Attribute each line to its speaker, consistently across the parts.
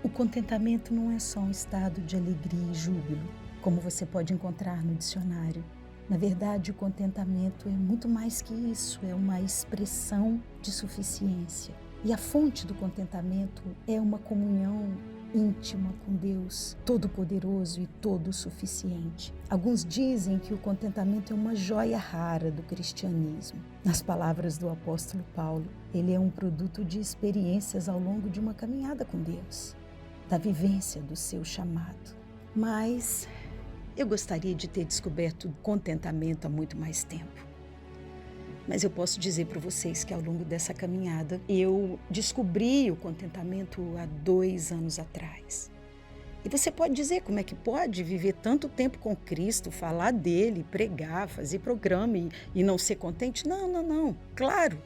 Speaker 1: O contentamento não é só um estado de alegria e júbilo, como você pode encontrar no dicionário. Na verdade, o contentamento é muito mais que isso, é uma expressão de suficiência. E a fonte do contentamento é uma comunhão íntima com Deus, todo-poderoso e todo-suficiente. Alguns dizem que o contentamento é uma joia rara do cristianismo. Nas palavras do apóstolo Paulo, ele é um produto de experiências ao longo de uma caminhada com Deus, da vivência do seu chamado. Mas eu gostaria de ter descoberto o contentamento há muito mais tempo. Mas eu posso dizer para vocês que ao longo dessa caminhada, eu descobri o contentamento há 2 anos atrás. E você pode dizer como é que pode viver tanto tempo com Cristo, falar dele, pregar, fazer programa e não ser contente? Não, não, não. Claro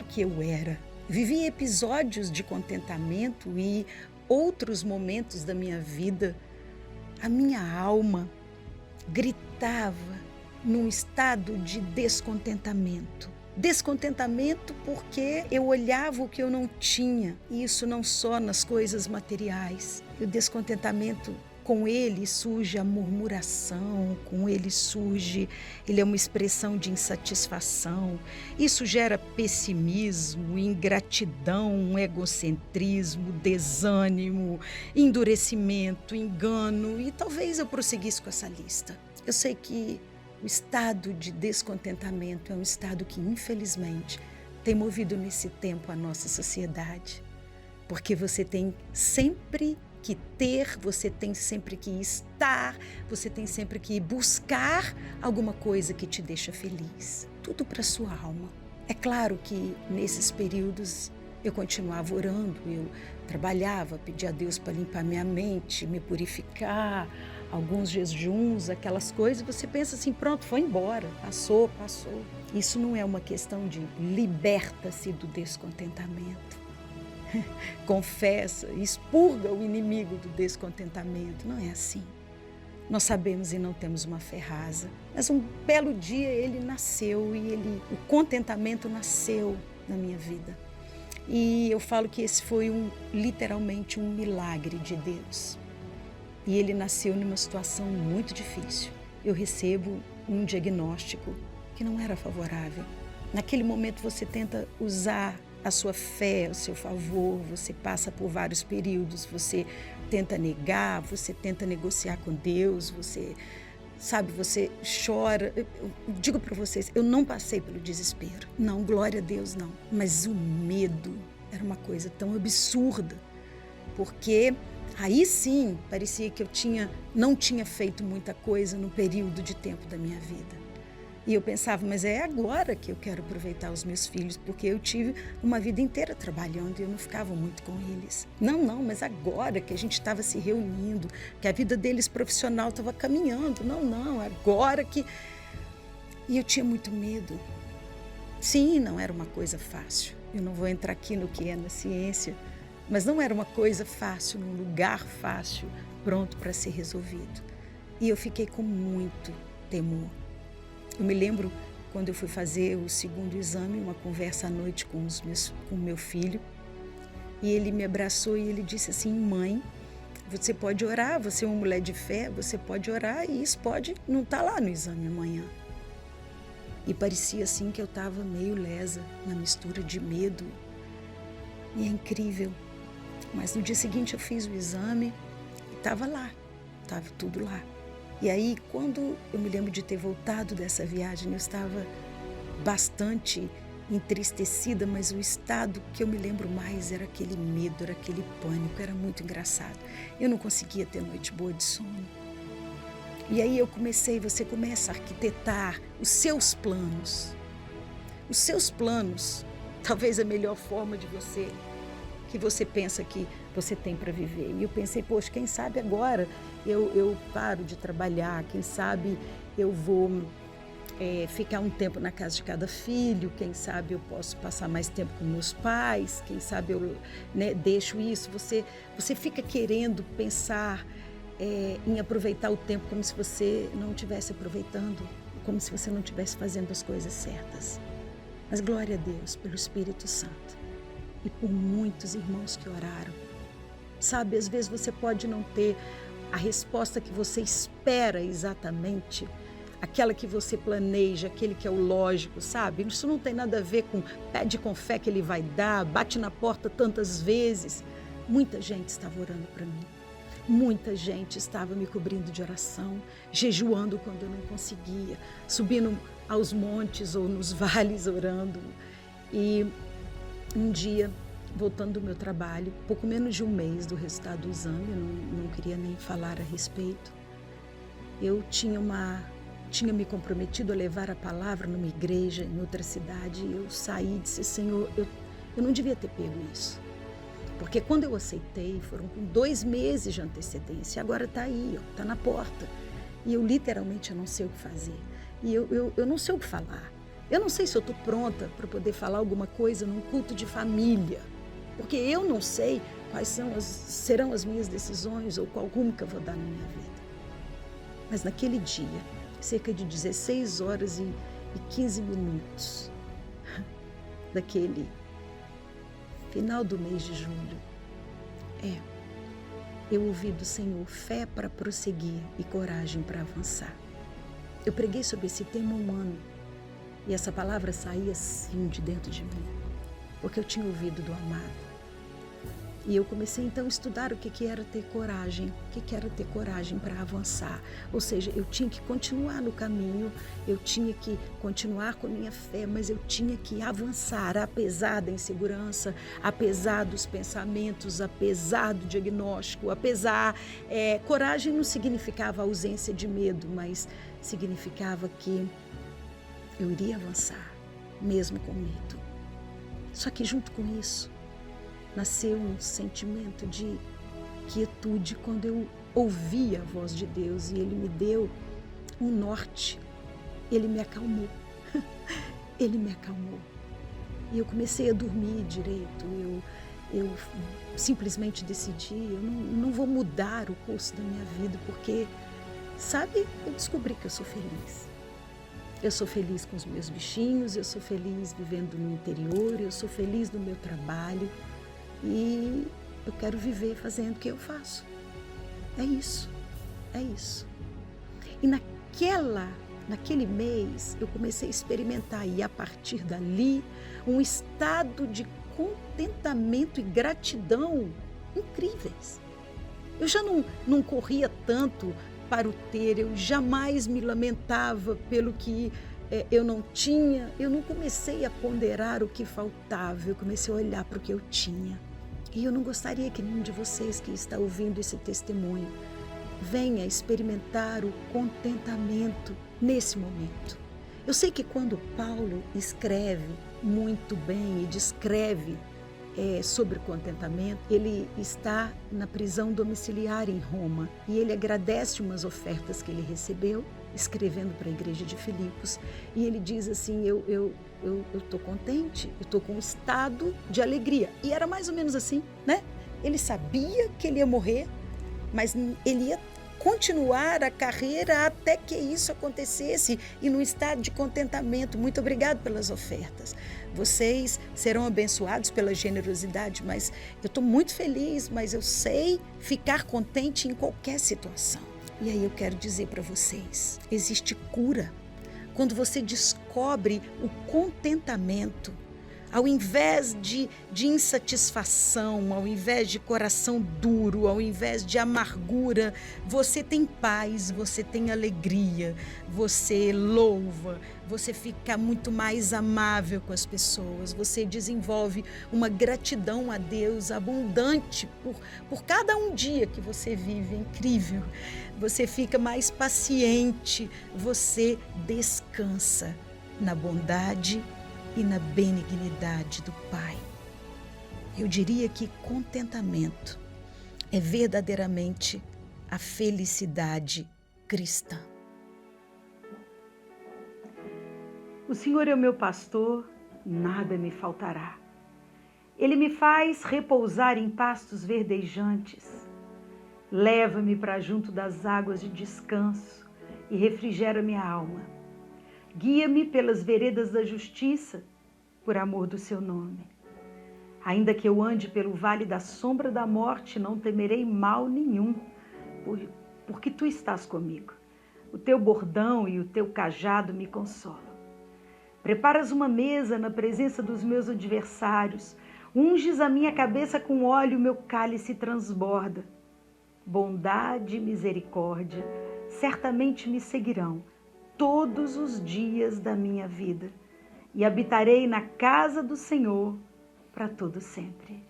Speaker 1: que eu era. Vivi episódios de contentamento e outros momentos da minha vida. A minha alma gritava num estado de descontentamento. Descontentamento porque eu olhava o que eu não tinha, e isso não só nas coisas materiais. E o descontentamento, com ele surge a murmuração, com ele ele é uma expressão de insatisfação. Isso gera pessimismo, ingratidão, egocentrismo, desânimo, endurecimento, engano, e talvez eu prosseguisse com essa lista. Eu sei que o estado de descontentamento é um estado que, infelizmente, tem movido nesse tempo a nossa sociedade. Porque você tem sempre que ter, você tem sempre que estar, você tem sempre que buscar alguma coisa que te deixa feliz. Tudo para sua alma. É claro que nesses períodos eu continuava orando, eu trabalhava, pedia a Deus para limpar minha mente, me purificar, alguns jejuns, aquelas coisas, você pensa assim, pronto, foi embora, passou. Isso não é uma questão de liberta-se do descontentamento. Confessa, expurga o inimigo do descontentamento. Não é assim. Nós sabemos e não temos uma fé rasa, mas um belo dia ele nasceu e o contentamento nasceu na minha vida. E eu falo que esse foi literalmente um milagre de Deus. E ele nasceu numa situação muito difícil. Eu recebo um diagnóstico que não era favorável. Naquele momento você tenta usar a sua fé ao seu favor, você passa por vários períodos, você tenta negar, você tenta negociar com Deus, você chora. Eu digo para vocês, eu não passei pelo desespero. Não, glória a Deus, não. Mas o medo era uma coisa tão absurda, porque aí sim parecia que eu não tinha feito muita coisa no período de tempo da minha vida. E eu pensava, mas é agora que eu quero aproveitar os meus filhos, porque eu tive uma vida inteira trabalhando e eu não ficava muito com eles. Não, mas agora que a gente estava se reunindo, que a vida deles profissional estava caminhando. Não, agora que... E eu tinha muito medo. Sim, não era uma coisa fácil. Eu não vou entrar aqui no que é na ciência, mas não era uma coisa fácil, num lugar fácil, pronto para ser resolvido. E eu fiquei com muito temor. Eu me lembro quando eu fui fazer o segundo exame, uma conversa à noite com o meu filho, e ele me abraçou e ele disse assim, mãe, você pode orar, você é uma mulher de fé, você pode orar e isso pode não estar lá no exame amanhã. E parecia assim que eu estava meio lesa, na mistura de medo, e é incrível. Mas no dia seguinte eu fiz o exame e estava lá, estava tudo lá. E aí, quando eu me lembro de ter voltado dessa viagem, eu estava bastante entristecida, mas o estado que eu me lembro mais era aquele medo, era aquele pânico, era muito engraçado. Eu não conseguia ter noite boa de sono. E aí você começa a arquitetar os seus planos. Os seus planos, talvez a melhor forma de que você pensa que você tem para viver. E eu pensei, poxa, quem sabe agora eu paro de trabalhar, quem sabe eu vou ficar um tempo na casa de cada filho, quem sabe eu posso passar mais tempo com meus pais, quem sabe eu deixo isso. Você fica querendo pensar em aproveitar o tempo como se você não estivesse aproveitando, como se você não estivesse fazendo as coisas certas. Mas glória a Deus pelo Espírito Santo e por muitos irmãos que oraram. Sabe, às vezes você pode não ter a resposta que você espera exatamente, aquela que você planeja, aquele que é o lógico, sabe? Isso não tem nada a ver com pede com fé que ele vai dar, bate na porta tantas vezes. Muita gente estava orando para mim. Muita gente estava me cobrindo de oração, jejuando quando eu não conseguia, subindo aos montes ou nos vales orando. E um dia, voltando do meu trabalho, pouco menos de um mês do resultado do exame, eu não queria nem falar a respeito, eu tinha me comprometido a levar a palavra numa igreja em outra cidade, e eu saí e disse, Senhor, eu não devia ter pego isso. Porque quando eu aceitei, foram com 2 meses de antecedência, agora está aí, está na porta. E eu literalmente não sei o que fazer. E eu não sei o que falar. Eu não sei se eu estou pronta para poder falar alguma coisa num culto de família. Porque eu não sei quais serão as minhas decisões ou qual rumo que eu vou dar na minha vida. Mas naquele dia, cerca de 16 horas e 15 minutos daquele final do mês de julho, eu ouvi do Senhor fé para prosseguir e coragem para avançar. Eu preguei sobre esse tema humano e essa palavra saía assim de dentro de mim, porque eu tinha ouvido do amado. E eu comecei então a estudar o que era ter coragem, o que era ter coragem para avançar. Ou seja, eu tinha que continuar no caminho, eu tinha que continuar com a minha fé, mas eu tinha que avançar, apesar da insegurança, apesar dos pensamentos, apesar do diagnóstico, coragem não significava ausência de medo, mas significava que eu iria avançar, mesmo com medo. Só que junto com isso, nasceu um sentimento de quietude quando eu ouvi a voz de Deus e Ele me deu um norte. Ele me acalmou. Ele me acalmou. E eu comecei a dormir direito. Eu simplesmente decidi, eu não vou mudar o curso da minha vida, porque, sabe, eu descobri que eu sou feliz. Eu sou feliz com os meus bichinhos, eu sou feliz vivendo no interior, eu sou feliz no meu trabalho. E eu quero viver fazendo o que eu faço. É isso. E naquele mês, eu comecei a experimentar, e a partir dali, um estado de contentamento e gratidão incríveis. Eu já não corria tanto para o ter, eu jamais me lamentava pelo que eu não tinha, eu não comecei a ponderar o que faltava, eu comecei a olhar para o que eu tinha. E eu não gostaria que nenhum de vocês que está ouvindo esse testemunho venha experimentar o contentamento nesse momento. Eu sei que quando Paulo escreve muito bem e descreve sobre contentamento, ele está na prisão domiciliar em Roma e ele agradece umas ofertas que ele recebeu, escrevendo para a igreja de Filipos, e ele diz assim, eu estou contente, eu estou com um estado de alegria. E era mais ou menos assim, né? Ele sabia que ele ia morrer, mas ele ia continuar a carreira até que isso acontecesse e num estado de contentamento. Muito obrigado pelas ofertas. Vocês serão abençoados pela generosidade, mas eu estou muito feliz, mas eu sei ficar contente em qualquer situação. E aí eu quero dizer para vocês, existe cura quando você descobre o contentamento. Ao invés de insatisfação, ao invés de coração duro, ao invés de amargura, você tem paz, você tem alegria, você louva, você fica muito mais amável com as pessoas, você desenvolve uma gratidão a Deus abundante por cada um dia que você vive, é incrível. Você fica mais paciente, você descansa na bondade e na benignidade do Pai. Eu diria que contentamento é verdadeiramente a felicidade cristã. O Senhor é o meu pastor, nada me faltará. Ele me faz repousar em pastos verdejantes. Leva-me para junto das águas de descanso e refrigera minha alma. Guia-me pelas veredas da justiça, por amor do seu nome. Ainda que eu ande pelo vale da sombra da morte, não temerei mal nenhum, porque tu estás comigo. O teu bordão e o teu cajado me consolam. Preparas uma mesa na presença dos meus adversários, unges a minha cabeça com óleo, meu cálice transborda. Bondade e misericórdia certamente me seguirão todos os dias da minha vida, e habitarei na casa do Senhor para todo sempre.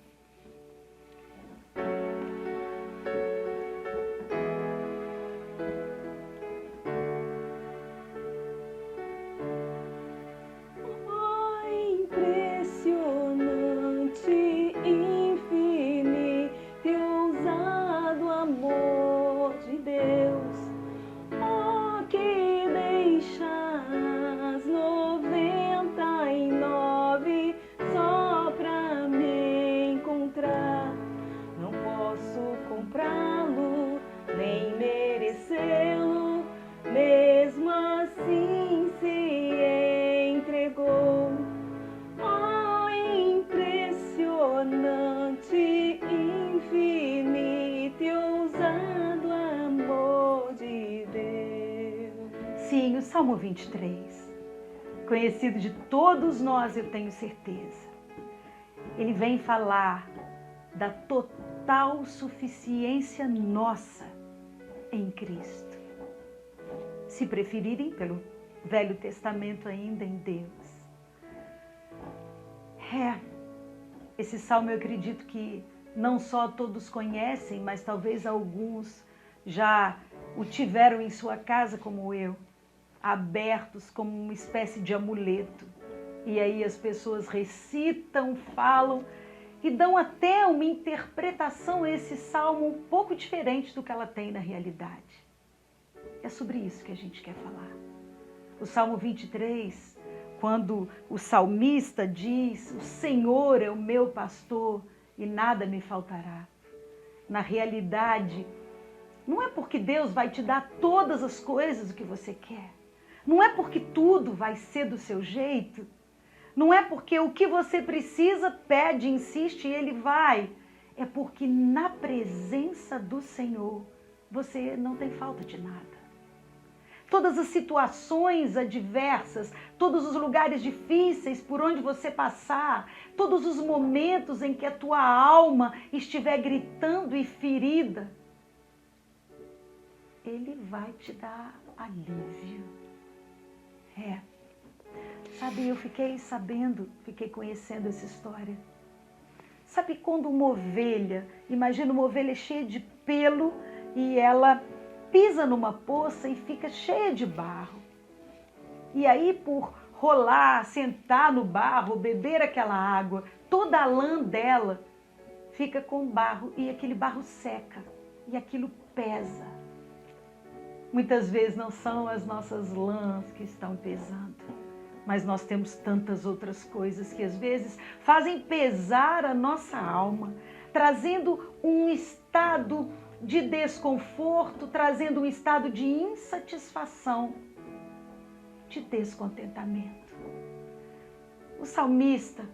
Speaker 1: Sim, o Salmo 23, conhecido de todos nós, eu tenho certeza. Ele vem falar da total suficiência nossa em Cristo. Se preferirem, pelo Velho Testamento ainda, em Deus. Esse salmo eu acredito que não só todos conhecem, mas talvez alguns já o tiveram em sua casa como eu, abertos como uma espécie de amuleto. E aí as pessoas recitam, falam e dão até uma interpretação a esse salmo um pouco diferente do que ela tem na realidade. É sobre isso que a gente quer falar. O Salmo 23, quando o salmista diz: o Senhor é o meu pastor e nada me faltará. Na realidade, não é porque Deus vai te dar todas as coisas que você quer. Não é porque tudo vai ser do seu jeito. Não é porque o que você precisa, pede, insiste e Ele vai. É porque na presença do Senhor, você não tem falta de nada. Todas as situações adversas, todos os lugares difíceis por onde você passar, todos os momentos em que a tua alma estiver gritando e ferida, Ele vai te dar alívio. Sabe, eu fiquei conhecendo essa história. Sabe quando uma ovelha, imagina uma ovelha cheia de pelo e ela pisa numa poça e fica cheia de barro. E aí por rolar, sentar no barro, beber aquela água, toda a lã dela fica com barro e aquele barro seca e aquilo pesa. Muitas vezes não são as nossas lãs que estão pesando, mas nós temos tantas outras coisas que às vezes fazem pesar a nossa alma, trazendo um estado de desconforto, trazendo um estado de insatisfação, de descontentamento. O salmista,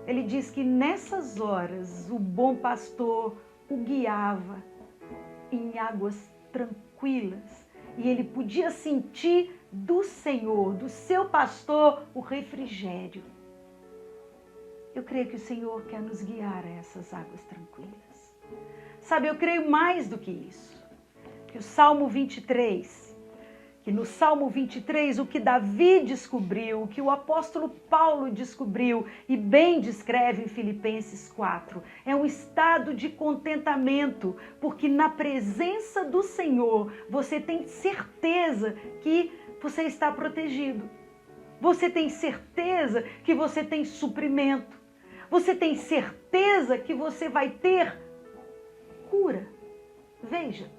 Speaker 1: ele diz que nessas horas o bom pastor o guiava em águas tranquilas e ele podia sentir do Senhor, do seu pastor, o refrigério. Eu creio que o Senhor quer nos guiar a essas águas tranquilas. Sabe, eu creio mais do que isso. Que o Salmo 23, que no Salmo 23 o que Davi descobriu, o que o apóstolo Paulo descobriu e bem descreve em Filipenses 4, é um estado de contentamento, porque na presença do Senhor você tem certeza que você está protegido. Você tem certeza que você tem suprimento. Você tem certeza que você vai ter cura. Veja,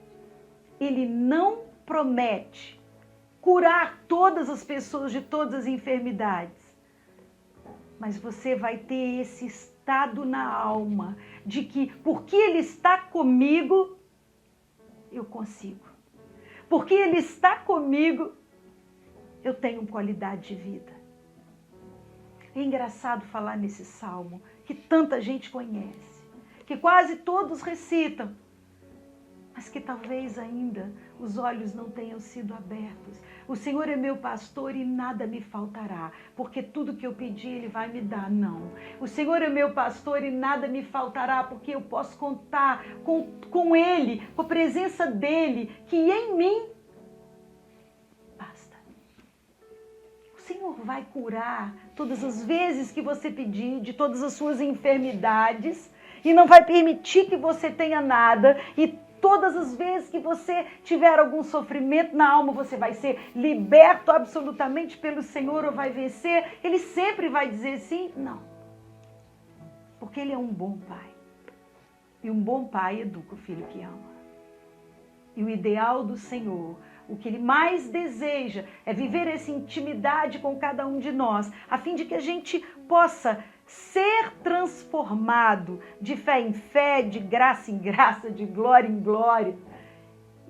Speaker 1: Ele não promete curar todas as pessoas de todas as enfermidades, mas você vai ter esse estado na alma de que, porque Ele está comigo, eu consigo. Porque Ele está comigo, eu tenho qualidade de vida. É engraçado falar nesse salmo que tanta gente conhece, que quase todos recitam, mas que talvez ainda os olhos não tenham sido abertos. O Senhor é meu pastor e nada me faltará, porque tudo que eu pedir Ele vai me dar. Não. O Senhor é meu pastor e nada me faltará, porque eu posso contar com Ele, com a presença dEle, que em mim basta. O Senhor vai curar todas as vezes que você pedir, de todas as suas enfermidades, e não vai permitir que você tenha nada, e todas as vezes que você tiver algum sofrimento na alma, você vai ser liberto absolutamente pelo Senhor ou vai vencer. Ele sempre vai dizer sim, não. Porque Ele é um bom pai. E um bom pai educa o filho que ama. E o ideal do Senhor, o que Ele mais deseja, é viver essa intimidade com cada um de nós, a fim de que a gente possa ser transformado de fé em fé, de graça em graça, de glória em glória.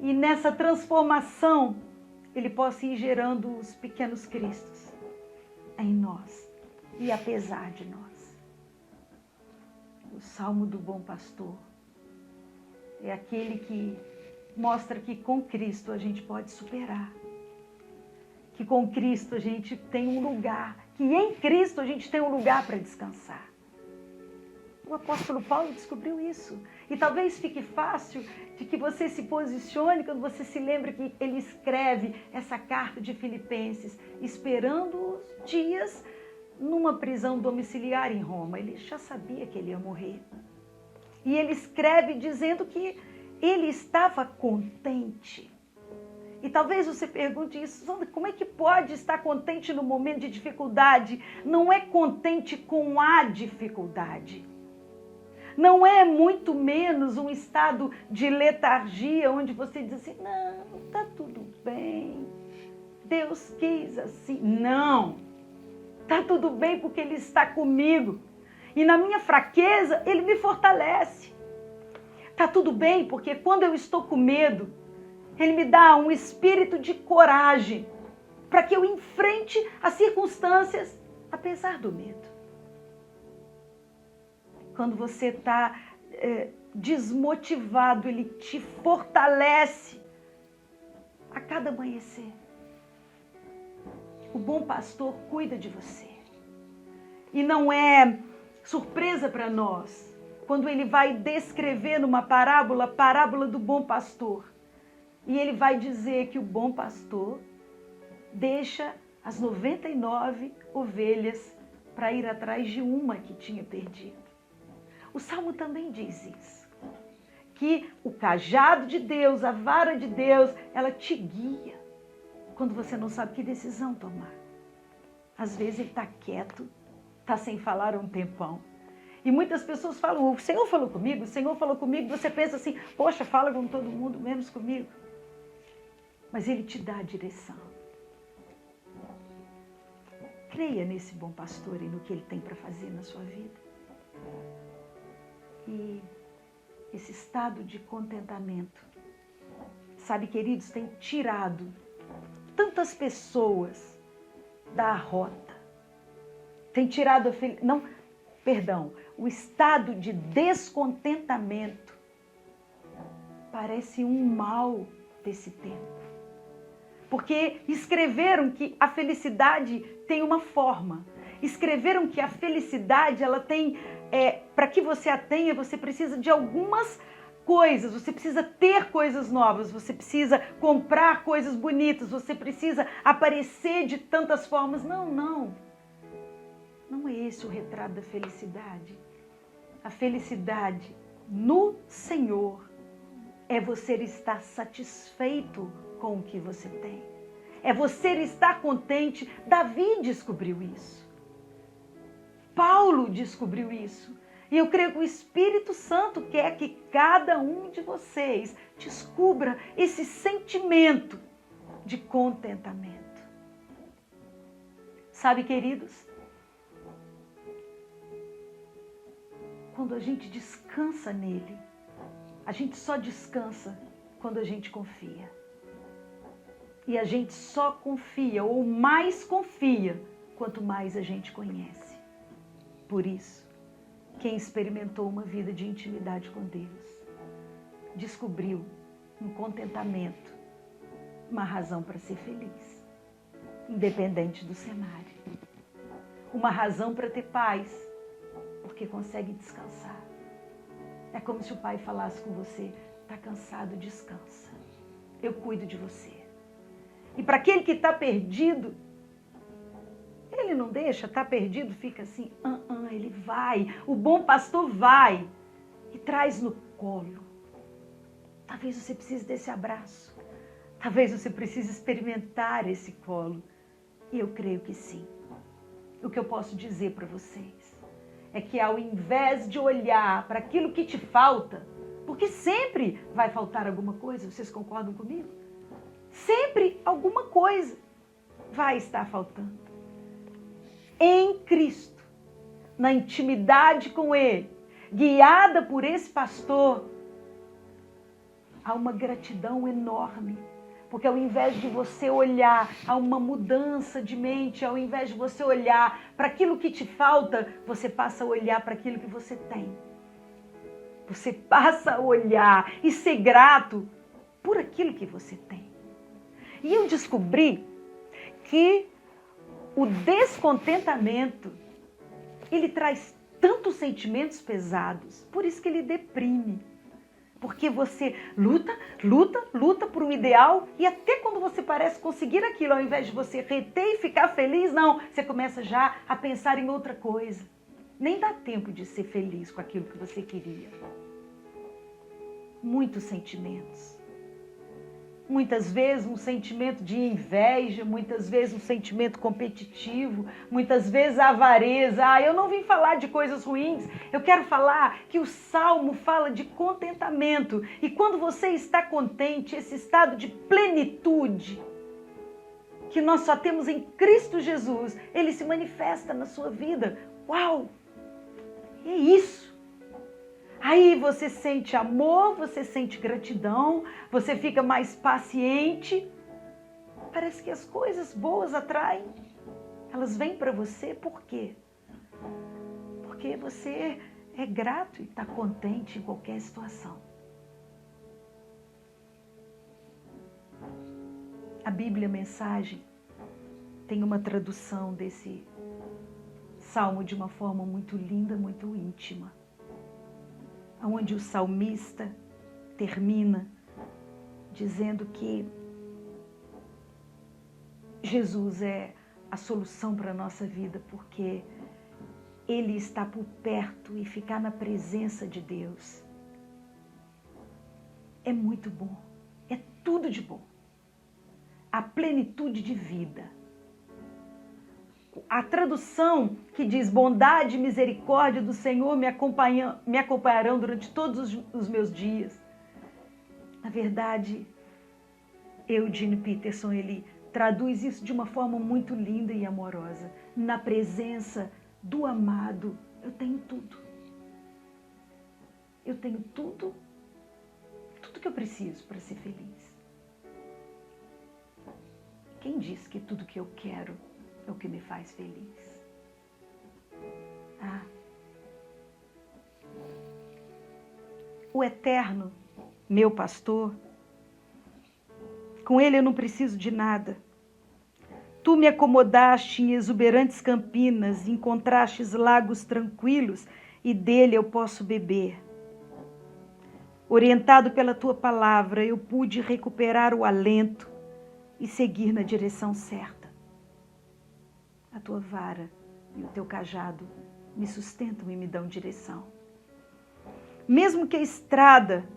Speaker 1: E nessa transformação, Ele possa ir gerando os pequenos cristos em nós e apesar de nós. O Salmo do Bom Pastor é aquele que mostra que com Cristo a gente pode superar. Que com Cristo a gente tem um lugar, que em Cristo a gente tem um lugar para descansar. O apóstolo Paulo descobriu isso. E talvez fique fácil de que você se posicione quando você se lembra que ele escreve essa carta de Filipenses, esperando os dias numa prisão domiciliar em Roma. Ele já sabia que ele ia morrer. E ele escreve dizendo que ele estava contente. E talvez você pergunte isso, Sandra, como é que pode estar contente no momento de dificuldade? Não é contente com a dificuldade. Não é muito menos um estado de letargia, onde você diz assim, não, está tudo bem, Deus quis assim. Não, está tudo bem porque Ele está comigo. E na minha fraqueza, Ele me fortalece. Está tudo bem porque quando eu estou com medo, Ele me dá um espírito de coragem para que eu enfrente as circunstâncias, apesar do medo. Quando você está desmotivado, Ele te fortalece a cada amanhecer. O bom pastor cuida de você. E não é surpresa para nós quando Ele vai descrever numa parábola, a parábola do bom pastor. E Ele vai dizer que o bom pastor deixa as 99 ovelhas para ir atrás de uma que tinha perdido. O Salmo também diz isso, que o cajado de Deus, a vara de Deus, ela te guia quando você não sabe que decisão tomar. Às vezes Ele está quieto, está sem falar um tempão. E muitas pessoas falam, o Senhor falou comigo, o Senhor falou comigo. Você pensa assim, poxa, fala com todo mundo, menos comigo. Mas Ele te dá a direção. Creia nesse bom pastor e no que Ele tem para fazer na sua vida. E esse estado de contentamento, sabe, queridos, tem tirado tantas pessoas da rota. Tem tirado o estado de descontentamento parece um mal desse tempo. Porque escreveram que a felicidade tem uma forma. Escreveram que a felicidade, ela tem, para que você a tenha, você precisa de algumas coisas, você precisa ter coisas novas, você precisa comprar coisas bonitas, você precisa aparecer de tantas formas. Não é esse o retrato da felicidade. A felicidade no Senhor é você estar satisfeito com o que você tem. É você estar contente. Davi descobriu isso. Paulo descobriu isso. E eu creio que o Espírito Santo quer que cada um de vocês descubra esse sentimento de contentamento. Sabe, queridos, quando a gente descansa nele, a gente só descansa quando a gente confia. E a gente só confia, ou mais confia, quanto mais a gente conhece. Por isso, Quem experimentou uma vida de intimidade com Deus descobriu no contentamento uma razão para ser feliz, independente do cenário. Uma razão para ter paz, porque consegue descansar. É como se o pai falasse com você: está cansado, descansa. Eu cuido de você. E para aquele que está perdido, ele não deixa, está perdido, fica assim, ele vai. O bom pastor vai e traz no colo. Talvez você precise desse abraço. Talvez você precise experimentar esse colo. E eu creio que sim. O que eu posso dizer para vocês é que ao invés de olhar para aquilo que te falta, porque sempre vai faltar alguma coisa, vocês concordam comigo? Sempre alguma coisa vai estar faltando. Em Cristo, na intimidade com Ele, guiada por esse pastor, há uma gratidão enorme. Porque ao invés de você olhar a uma mudança de mente, ao invés de você olhar para aquilo que te falta, você passa a olhar para aquilo que você tem. Você passa a olhar e ser grato por aquilo que você tem. E eu descobri que o descontentamento, ele traz tantos sentimentos pesados, por isso que ele deprime. Porque você luta por um ideal e até quando você parece conseguir aquilo, ao invés de você reter e ficar feliz, não, você começa já a pensar em outra coisa. Nem dá tempo de ser feliz com aquilo que você queria. Muitos sentimentos. Muitas vezes um sentimento de inveja, muitas vezes um sentimento competitivo, muitas vezes a avareza. Eu não vim falar de coisas ruins, eu quero falar que o Salmo fala de contentamento. E quando você está contente, esse estado de plenitude, que nós só temos em Cristo Jesus, ele se manifesta na sua vida. Uau! E é isso. Aí você sente amor, você sente gratidão, você fica mais paciente. Parece que as coisas boas atraem. Elas vêm para você, por quê? Porque você é grato e está contente em qualquer situação. A Bíblia Mensagem tem uma tradução desse salmo de uma forma muito linda, muito íntima. Onde o salmista termina dizendo que Jesus é a solução para a nossa vida, porque Ele está por perto e ficar na presença de Deus é muito bom, é tudo de bom. A plenitude de vida. A tradução que diz bondade e misericórdia do Senhor me acompanharão durante todos os meus dias. Na verdade, Eugene Peterson, ele traduz isso de uma forma muito linda e amorosa. Na presença do amado, eu tenho tudo. Eu tenho tudo que eu preciso para ser feliz. Quem diz que tudo que eu quero é o que me faz feliz? O Eterno, meu pastor, com Ele eu não preciso de nada. Tu me acomodaste em exuberantes campinas, encontrastes lagos tranquilos e dele eu posso beber. Orientado pela tua palavra, eu pude recuperar o alento e seguir na direção certa. A tua vara e o teu cajado me sustentam e me dão direção. Mesmo que a estrada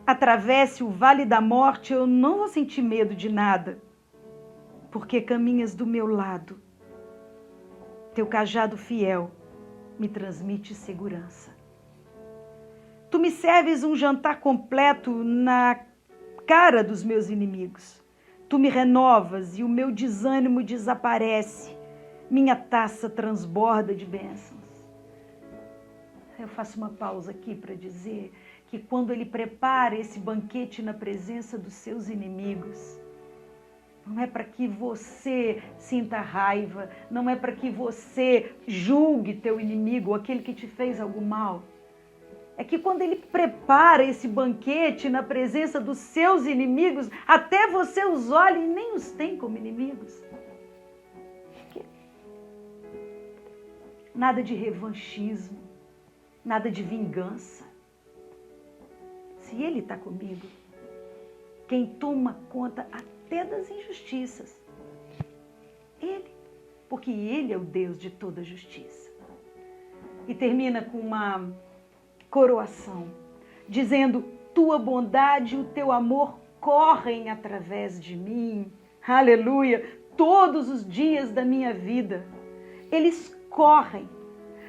Speaker 1: atravesse o vale da morte, eu não vou sentir medo de nada, porque caminhas do meu lado. Teu cajado fiel me transmite segurança. Tu me serves um jantar completo na cara dos meus inimigos. Tu me renovas e o meu desânimo desaparece. Minha taça transborda de bênçãos. Eu faço uma pausa aqui para dizer que quando Ele prepara esse banquete na presença dos seus inimigos, Não é para que você sinta raiva, não é para que você julgue teu inimigo, aquele que te fez algo mal. É que quando ele prepara esse banquete na presença dos seus inimigos, até você os olha e nem os tem como inimigos. Nada de revanchismo, nada de vingança. Se ele está comigo, quem toma conta até das injustiças, ele, porque ele é o Deus de toda justiça. E termina com uma coroação, dizendo: tua bondade e o teu amor correm através de mim, aleluia, todos os dias da minha vida, eles correm.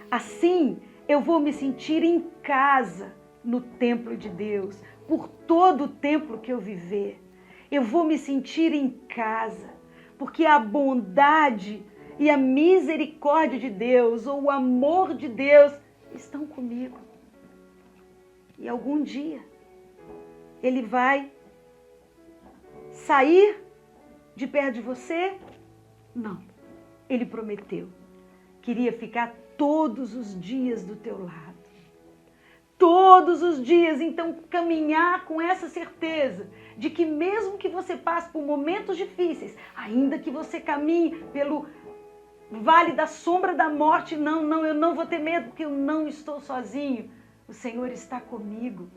Speaker 1: Assim eu vou me sentir em casa no templo de Deus, por todo o tempo que eu viver. Eu vou me sentir em casa, porque a bondade e a misericórdia de Deus, ou o amor de Deus, estão comigo. E algum dia, Ele vai sair de perto de você? Não. Ele prometeu. Queria ficar todos os dias do teu lado. Todos os dias, então, caminhar com essa certeza de que mesmo que você passe por momentos difíceis, ainda que você caminhe pelo vale da sombra da morte, não, eu não vou ter medo, porque eu não estou sozinho. O Senhor está comigo.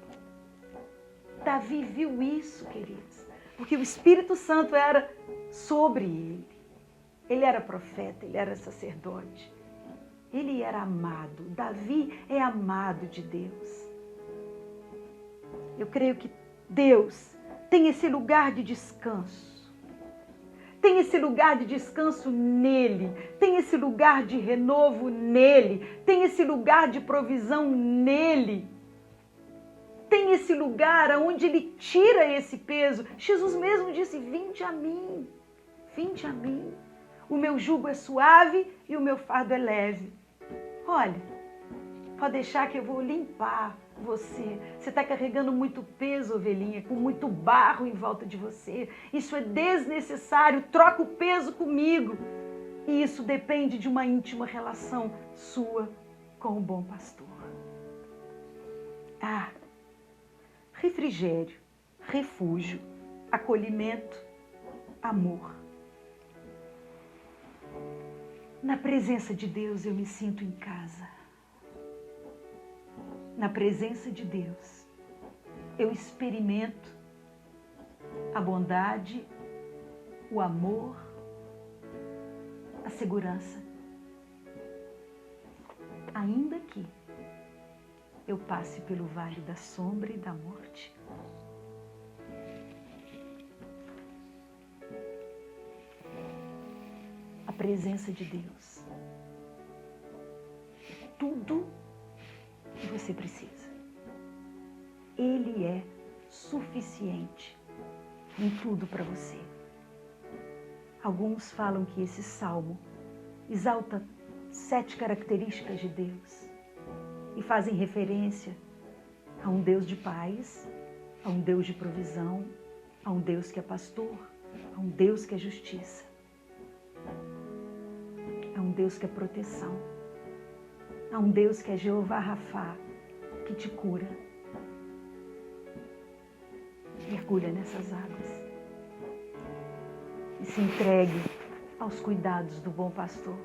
Speaker 1: Davi viu isso, queridos, porque o Espírito Santo era sobre ele. Ele era profeta, ele era sacerdote. Ele era amado. Davi é amado de Deus. Eu creio que Deus tem esse lugar de descanso. Tem esse lugar de descanso nele. Tem esse lugar de renovo nele. Tem esse lugar de provisão nele. Tem esse lugar onde ele tira esse peso. Jesus mesmo disse: vinde a mim. Vinde a mim. O meu jugo é suave e o meu fardo é leve. Olha, pode deixar que eu vou limpar você. Você está carregando muito peso, ovelhinha, com muito barro em volta de você. Isso é desnecessário. Troca o peso comigo. E isso depende de uma íntima relação sua com o bom pastor. Refrigério, refúgio, acolhimento, amor. Na presença de Deus eu me sinto em casa. Na presença de Deus eu experimento a bondade, o amor, a segurança. Ainda que eu passe pelo vale da sombra e da morte. A presença de Deus é tudo que você precisa. Ele é suficiente em tudo para você. Alguns falam que esse salmo exalta 7 características de Deus e fazem referência a um Deus de paz, a um Deus de provisão, a um Deus que é pastor, a um Deus que é justiça. É um Deus que é proteção. É um Deus que é Jeová Rafá, que te cura. Mergulha nessas águas e se entregue aos cuidados do bom pastor.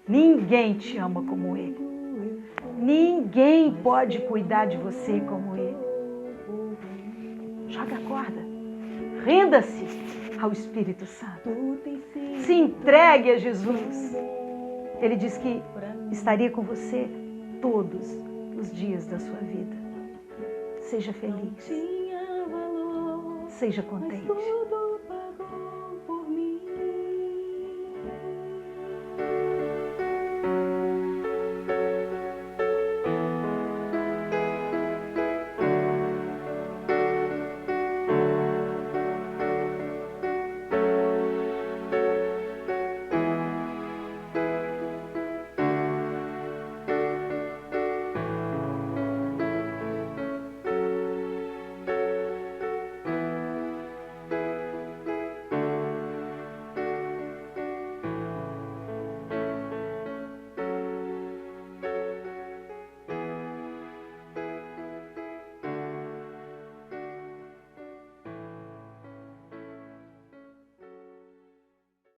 Speaker 1: Ninguém te ama como Ele. Ninguém pode cuidar de você como Ele. Joga a corda. Renda-se ao Espírito Santo. Se entregue a Jesus. Ele diz que estaria com você todos os dias da sua vida. Seja feliz. Seja contente.